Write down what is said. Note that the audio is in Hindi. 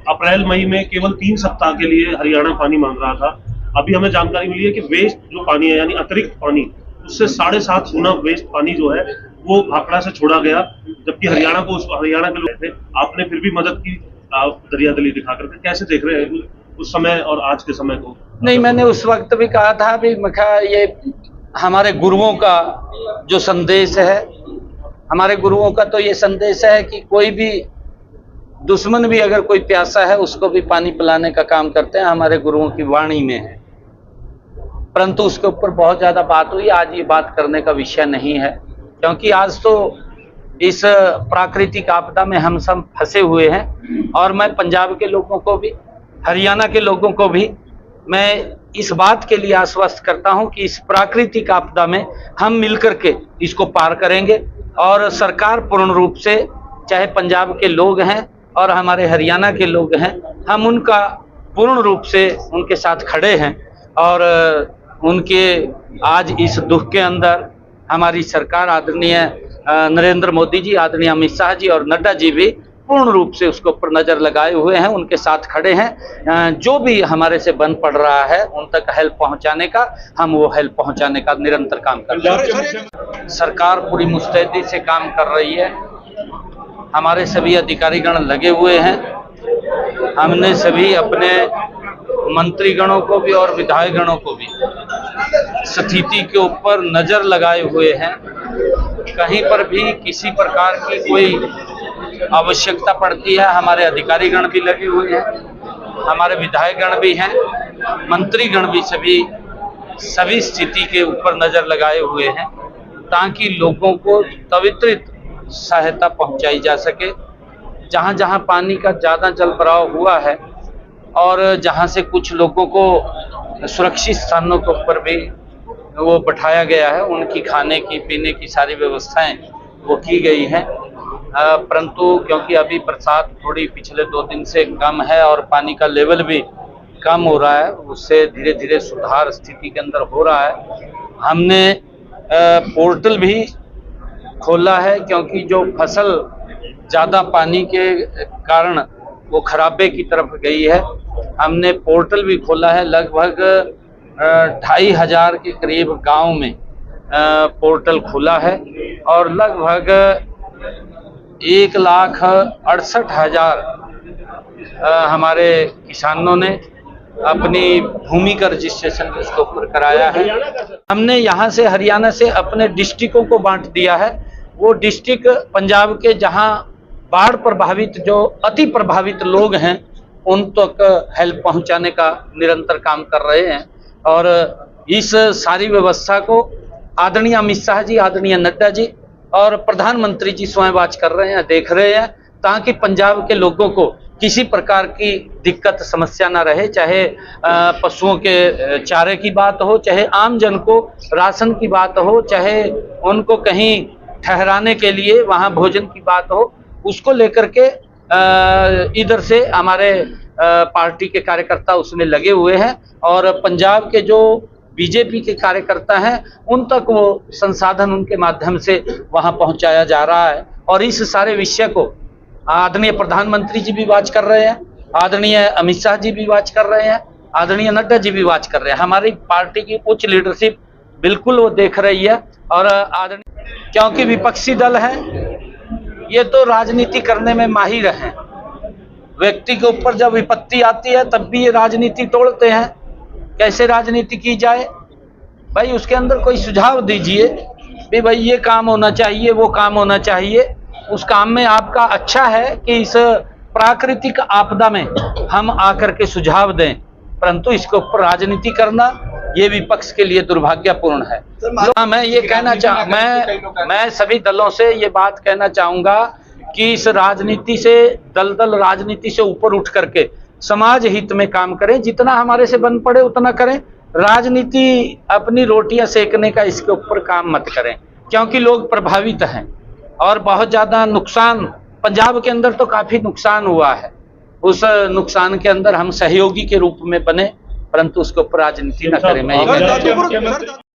अप्रैल मई में केवल 3 सप्ताह के लिए हरियाणा पानी मांग रहा था। अभी हमें जानकारी मिली है कि वेस्ट जो पानी है यानी अतिरिक्त पानी, उससे 7.5 गुना वेस्ट पानी जो है वो भाखड़ा से छोड़ा गया, जबकि हरियाणा के लोग थे। आपने फिर भी मदद की दरियादिली दिखा करके। कैसे देख रहे हैं उस समय और आज के समय को? नहीं, मैंने उस वक्त भी कहा था भी ये हमारे गुरुओं का जो संदेश है, हमारे गुरुओं का तो ये संदेश है कि कोई भी दुश्मन भी अगर कोई प्यासा है उसको भी पानी पिलाने का काम करते हैं, हमारे गुरुओं की वाणी में है। परंतु उसके ऊपर बहुत ज्यादा बात हुई। आज ये बात करने का विषय नहीं है, क्योंकि आज तो इस प्राकृतिक आपदा में हम सब फंसे हुए हैं। और मैं पंजाब के लोगों को भी, हरियाणा के लोगों को भी मैं इस बात के लिए आश्वस्त करता हूं कि इस प्राकृतिक आपदा में हम मिलकर के इसको पार करेंगे। और सरकार पूर्ण रूप से, चाहे पंजाब के लोग हैं और हमारे हरियाणा के लोग हैं, हम उनका पूर्ण रूप से उनके साथ खड़े हैं। और उनके आज इस दुख के अंदर हमारी सरकार, आदरणीय नरेंद्र मोदी जी, आदरणीय अमित शाह जी और नड्डा जी भी पूर्ण रूप से उसके ऊपर नजर लगाए हुए हैं, उनके साथ खड़े हैं। जो भी हमारे से बन पड़ रहा है उन तक हेल्प पहुंचाने का, हम वो हेल्प पहुंचाने का निरंतर काम कर रहे हैं। सरकार पूरी मुस्तैदी से काम कर रही है। हमारे सभी अधिकारीगण लगे हुए हैं। हमने सभी अपने मंत्रीगणों को भी और विधायकगणों को भी स्थिति के ऊपर नजर लगाए हुए हैं। कहीं पर भी किसी प्रकार की कोई आवश्यकता पड़ती है, हमारे अधिकारीगण भी लगे हुए हैं, हमारे विधायकगण भी हैं, मंत्रीगण भी सभी स्थिति के ऊपर नजर लगाए हुए हैं, ताकि लोगों को त्वरित सहायता पहुंचाई जा सके। जहां जहां पानी का ज़्यादा जल भराव हुआ है और जहां से कुछ लोगों को सुरक्षित स्थानों के ऊपर भी वो बैठाया गया है, उनकी खाने की पीने की सारी व्यवस्थाएं वो की गई हैं। परंतु क्योंकि अभी बरसात थोड़ी पिछले 2 दिन से कम है और पानी का लेवल भी कम हो रहा है, उससे धीरे धीरे सुधार स्थिति के अंदर हो रहा है। हमने पोर्टल भी खोला है, क्योंकि जो फसल ज़्यादा पानी के कारण वो खराबे की तरफ गई है। हमने पोर्टल भी खोला है। लगभग 2500 के करीब गांव में पोर्टल खुला है और लगभग 1,68,000 हमारे किसानों ने अपनी भूमि का रजिस्ट्रेशन उसके ऊपर कराया है। हमने यहाँ से हरियाणा से अपने डिस्ट्रिक्टों को बांट दिया है। वो डिस्ट्रिक्ट पंजाब के जहाँ बाढ़ प्रभावित, जो अति प्रभावित लोग हैं, उन तक हेल्प पहुंचाने का निरंतर काम कर रहे हैं। और इस सारी व्यवस्था को आदरणीय अमित शाह जी, आदरणीय नड्डा जी और प्रधानमंत्री जी स्वयं वाच कर रहे हैं, देख रहे हैं, ताकि पंजाब के लोगों को किसी प्रकार की दिक्कत समस्या ना रहे। चाहे पशुओं के चारे की बात हो, चाहे आम जन को राशन की बात हो, चाहे उनको कहीं ठहराने के लिए वहाँ भोजन की बात हो, उसको लेकर के इधर से हमारे पार्टी के कार्यकर्ता उसमें लगे हुए हैं। और पंजाब के जो बीजेपी के कार्यकर्ता हैं, उन तक वो संसाधन उनके माध्यम से वहां पहुंचाया जा रहा है। और इस सारे विषय को आदरणीय प्रधानमंत्री जी भी वाच कर रहे हैं, आदरणीय अमित शाह जी भी वाच कर रहे हैं, आदरणीय नड्डा जी भी वाच कर रहे हैं। हमारी पार्टी की उच्च लीडरशिप बिल्कुल वो देख रही है। और क्योंकि विपक्षी दल है, ये तो राजनीति करने में माहिर हैं। व्यक्ति के ऊपर जब विपत्ति आती है तब भी ये राजनीति तोड़ते हैं। कैसे राजनीति की जाए भाई, उसके अंदर कोई सुझाव दीजिए भी भाई ये काम होना चाहिए, वो काम होना चाहिए। उस काम में आपका अच्छा है कि इस प्राकृतिक आपदा में हम आकर के सुझाव दें, परंतु इसके ऊपर राजनीति करना ये विपक्ष के लिए दुर्भाग्यपूर्ण है। मैं ये कहना मैं सभी दलों से ये बात कहना चाहूंगा कि इस राजनीति से, दलदल राजनीति से ऊपर उठ करके समाज हित में काम करें। जितना हमारे से बन पड़े उतना करें। राजनीति अपनी रोटियां सेकने का इसके ऊपर काम मत करें, क्योंकि लोग प्रभावित हैं और बहुत ज्यादा नुकसान पंजाब के अंदर तो काफी नुकसान हुआ है। उस नुकसान के अंदर हम सहयोगी के रूप में बने, परंतु उसके ऊपर राजनीति न करें। मैं ये